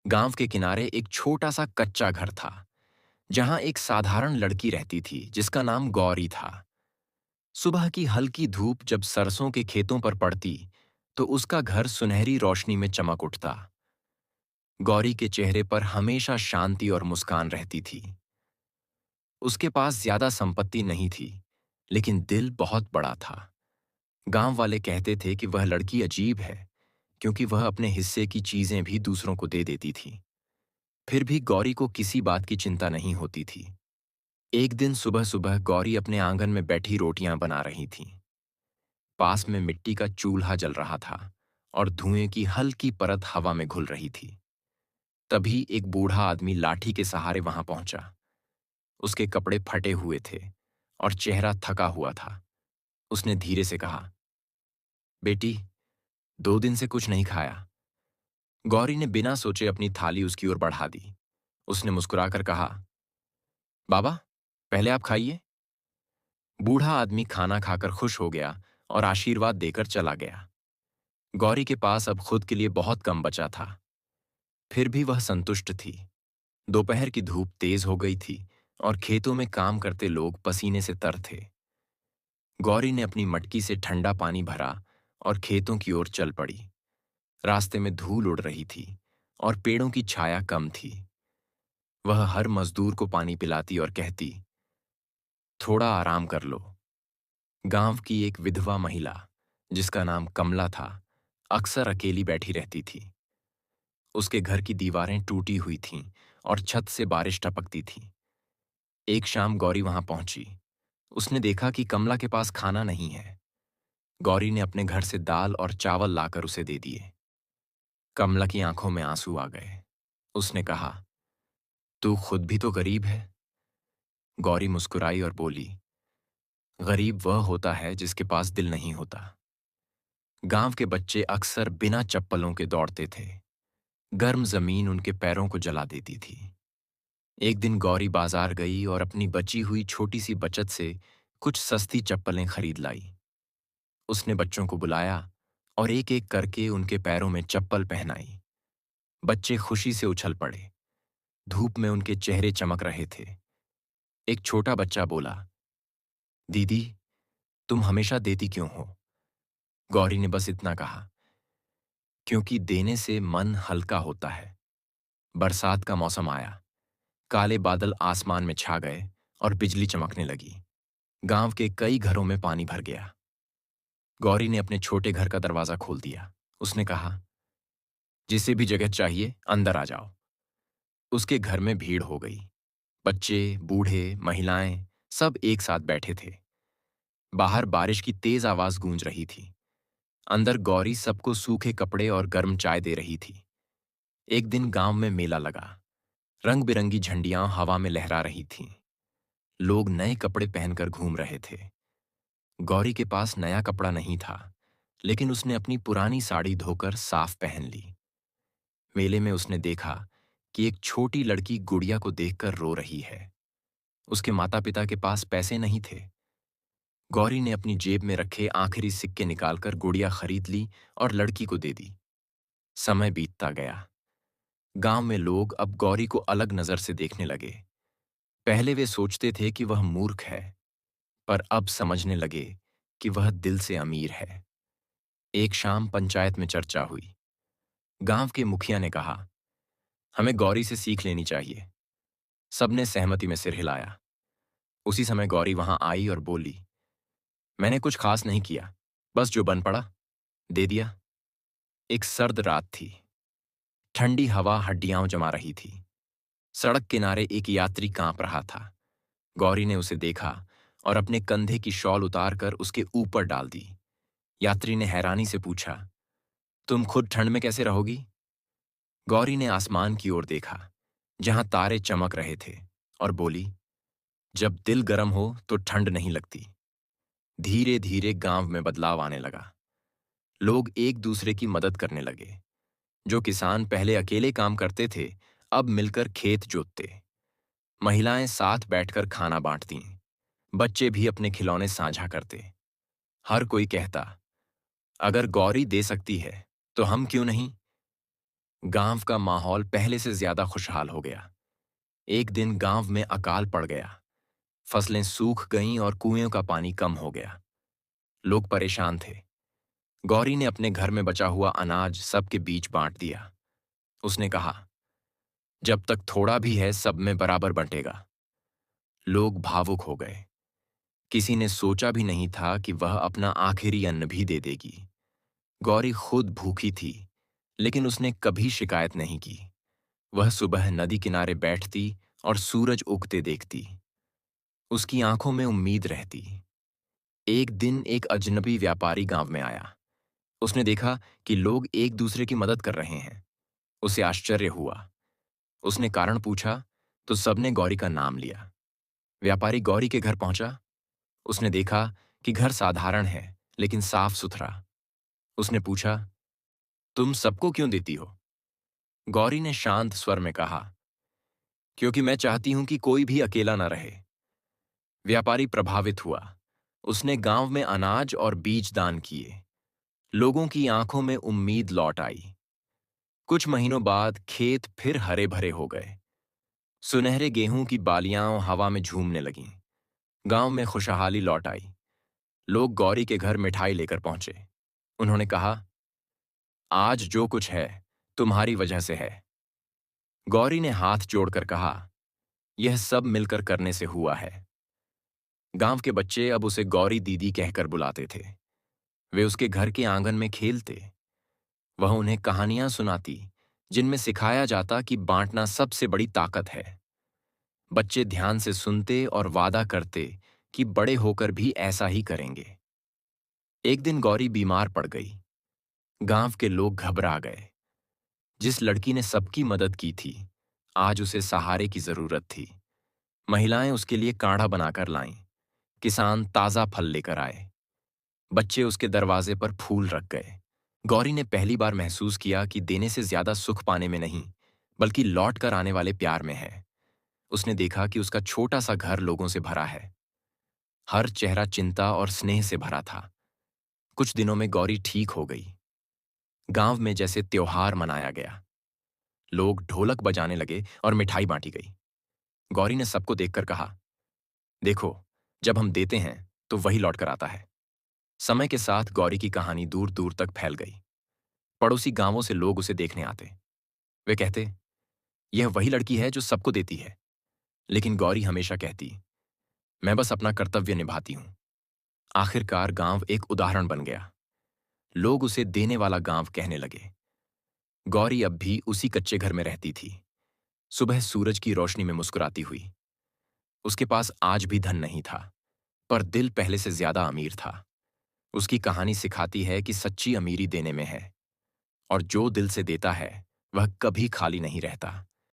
गांव के किनारे एक छोटा सा कच्चा घर था जहां एक साधारण लड़की रहती थी जिसका नाम गौरी था। सुबह की हल्की धूप जब सरसों के खेतों पर पड़ती तो उसका घर सुनहरी रोशनी में चमक उठता। गौरी के चेहरे पर हमेशा शांति और मुस्कान रहती थी। उसके पास ज्यादा संपत्ति नहीं थी, लेकिन दिल बहुत बड़ा था। गांव वाले कहते थे कि वह लड़की अजीब है, क्योंकि वह अपने हिस्से की चीजें भी दूसरों को दे देती थी। फिर भी गौरी को किसी बात की चिंता नहीं होती थी। एक दिन सुबह सुबह गौरी अपने आंगन में बैठी रोटियां बना रही थी। पास में मिट्टी का चूल्हा जल रहा था और धुएं की हल्की परत हवा में घुल रही थी। तभी एक बूढ़ा आदमी लाठी के सहारे वहां पहुंचा। उसके कपड़े फटे हुए थे और चेहरा थका हुआ था। उसने धीरे से कहा, बेटी, 2 दिन से कुछ नहीं खाया। गौरी ने बिना सोचे अपनी थाली उसकी ओर बढ़ा दी। उसने मुस्कुराकर कहा, बाबा, पहले आप खाइए। बूढ़ा आदमी खाना खाकर खुश हो गया और आशीर्वाद देकर चला गया। गौरी के पास अब खुद के लिए बहुत कम बचा था, फिर भी वह संतुष्ट थी। दोपहर की धूप तेज हो गई थी और खेतों में काम करते लोग पसीने से तर थे। गौरी ने अपनी मटकी से ठंडा पानी भरा और खेतों की ओर चल पड़ी। रास्ते में धूल उड़ रही थी और पेड़ों की छाया कम थी। वह हर मजदूर को पानी पिलाती और कहती, थोड़ा आराम कर लो। गांव की एक विधवा महिला, जिसका नाम कमला था, अक्सर अकेली बैठी रहती थी। उसके घर की दीवारें टूटी हुई थीं और छत से बारिश टपकती थी। एक शाम गौरी वहां पहुंची। उसने देखा कि कमला के पास खाना नहीं है। गौरी ने अपने घर से दाल और चावल लाकर उसे दे दिए। कमला की आंखों में आंसू आ गए। उसने कहा, तू खुद भी तो गरीब है। गौरी मुस्कुराई और बोली, गरीब वह होता है जिसके पास दिल नहीं होता। गांव के बच्चे अक्सर बिना चप्पलों के दौड़ते थे। गर्म जमीन उनके पैरों को जला देती थी। एक दिन गौरी बाजार गई और अपनी बची हुई छोटी सी बचत से कुछ सस्ती चप्पलें खरीद लाई। उसने बच्चों को बुलाया और एक एक करके उनके पैरों में चप्पल पहनाई। बच्चे खुशी से उछल पड़े। धूप में उनके चेहरे चमक रहे थे। एक छोटा बच्चा बोला, दीदी, तुम हमेशा देती क्यों हो? गौरी ने बस इतना कहा, क्योंकि देने से मन हल्का होता है। बरसात का मौसम आया। काले बादल आसमान में छा गए और बिजली चमकने लगी। गांव के कई घरों में पानी भर गया। गौरी ने अपने छोटे घर का दरवाजा खोल दिया। उसने कहा, जिसे भी जगह चाहिए अंदर आ जाओ। उसके घर में भीड़ हो गई। बच्चे, बूढ़े, महिलाएं, सब एक साथ बैठे थे। बाहर बारिश की तेज आवाज गूंज रही थी। अंदर गौरी सबको सूखे कपड़े और गर्म चाय दे रही थी। एक दिन गांव में मेला लगा। रंग बिरंगी झंडियां हवा में लहरा रही थीं। लोग नए कपड़े पहनकर घूम रहे थे। गौरी के पास नया कपड़ा नहीं था, लेकिन उसने अपनी पुरानी साड़ी धोकर साफ पहन ली। मेले में उसने देखा कि एक छोटी लड़की गुड़िया को देखकर रो रही है। उसके माता पिता के पास पैसे नहीं थे। गौरी ने अपनी जेब में रखे आखिरी सिक्के निकालकर गुड़िया खरीद ली और लड़की को दे दी। समय बीतता गया। गांव में लोग अब गौरी को अलग नजर से देखने लगे। पहले वे सोचते थे कि वह मूर्ख है, पर अब समझने लगे कि वह दिल से अमीर है। एक शाम पंचायत में चर्चा हुई। गांव के मुखिया ने कहा, हमें गौरी से सीख लेनी चाहिए। सबने सहमति में सिर हिलाया। उसी समय गौरी वहां आई और बोली, मैंने कुछ खास नहीं किया, बस जो बन पड़ा दे दिया। एक सर्द रात थी। ठंडी हवा हड्डियां जमा रही थी। सड़क किनारे एक यात्री कांप रहा था। गौरी ने उसे देखा और अपने कंधे की शॉल उतारकर उसके ऊपर डाल दी। यात्री ने हैरानी से पूछा, तुम खुद ठंड में कैसे रहोगी? गौरी ने आसमान की ओर देखा, जहां तारे चमक रहे थे, और बोली, जब दिल गर्म हो तो ठंड नहीं लगती। धीरे धीरे गांव में बदलाव आने लगा। लोग एक दूसरे की मदद करने लगे। जो किसान पहले अकेले काम करते थे, अब मिलकर खेत जोतते। महिलाएं साथ बैठकर खाना बांटती। बच्चे भी अपने खिलौने साझा करते। हर कोई कहता, अगर गौरी दे सकती है तो हम क्यों नहीं? गांव का माहौल पहले से ज्यादा खुशहाल हो गया। एक दिन गांव में अकाल पड़ गया। फसलें सूख गईं और कुएं का पानी कम हो गया। लोग परेशान थे। गौरी ने अपने घर में बचा हुआ अनाज सबके बीच बांट दिया। उसने कहा, जब तक थोड़ा भी है सब में बराबर बंटेगा। लोग भावुक हो गए। किसी ने सोचा भी नहीं था कि वह अपना आखिरी अन्न भी दे देगी। गौरी खुद भूखी थी, लेकिन उसने कभी शिकायत नहीं की। वह सुबह नदी किनारे बैठती और सूरज उगते देखती। उसकी आंखों में उम्मीद रहती। एक दिन एक अजनबी व्यापारी गांव में आया। उसने देखा कि लोग एक दूसरे की मदद कर रहे हैं। उसे आश्चर्य हुआ। उसने कारण पूछा तो सबने गौरी का नाम लिया। व्यापारी गौरी के घर पहुंचा। उसने देखा कि घर साधारण है, लेकिन साफ सुथरा। उसने पूछा, तुम सबको क्यों देती हो? गौरी ने शांत स्वर में कहा, क्योंकि मैं चाहती हूं कि कोई भी अकेला न रहे। व्यापारी प्रभावित हुआ। उसने गांव में अनाज और बीज दान किए। लोगों की आंखों में उम्मीद लौट आई। कुछ महीनों बाद खेत फिर हरे भरे हो गए। सुनहरे गेहूं की बालियां हवा में झूमने लगीं। गांव में खुशहाली लौट आई। लोग गौरी के घर मिठाई लेकर पहुंचे। उन्होंने कहा, आज जो कुछ है तुम्हारी वजह से है। गौरी ने हाथ जोड़कर कहा, यह सब मिलकर करने से हुआ है। गांव के बच्चे अब उसे गौरी दीदी कहकर बुलाते थे। वे उसके घर के आंगन में खेलते। वह उन्हें कहानियां सुनाती, जिनमें सिखाया जाता कि बांटना सबसे बड़ी ताकत है। बच्चे ध्यान से सुनते और वादा करते कि बड़े होकर भी ऐसा ही करेंगे। एक दिन गौरी बीमार पड़ गई। गांव के लोग घबरा गए। जिस लड़की ने सबकी मदद की थी, आज उसे सहारे की जरूरत थी। महिलाएं उसके लिए काढ़ा बनाकर लाईं। किसान ताजा फल लेकर आए। बच्चे उसके दरवाजे पर फूल रख गए। गौरी ने पहली बार महसूस किया कि देने से ज्यादा सुख पाने में नहीं, बल्कि लौट कर आने वाले प्यार में है। उसने देखा कि उसका छोटा सा घर लोगों से भरा है। हर चेहरा चिंता और स्नेह से भरा था। कुछ दिनों में गौरी ठीक हो गई। गांव में जैसे त्योहार मनाया गया। लोग ढोलक बजाने लगे और मिठाई बांटी गई। गौरी ने सबको देखकर कहा, देखो, जब हम देते हैं तो वही लौट कर आता है। समय के साथ गौरी की कहानी दूर दूर तक फैल गई। पड़ोसी गांवों से लोग उसे देखने आते। वे कहते, यह वही लड़की है जो सबको देती है। लेकिन गौरी हमेशा कहती, मैं बस अपना कर्तव्य निभाती हूं। आखिरकार गांव एक उदाहरण बन गया। लोग उसे देने वाला गांव कहने लगे। गौरी अब भी उसी कच्चे घर में रहती थी, सुबह सूरज की रोशनी में मुस्कुराती हुई। उसके पास आज भी धन नहीं था, पर दिल पहले से ज्यादा अमीर था। उसकी कहानी सिखाती है कि सच्ची अमीरी देने में है, और जो दिल से देता है वह कभी खाली नहीं रहता।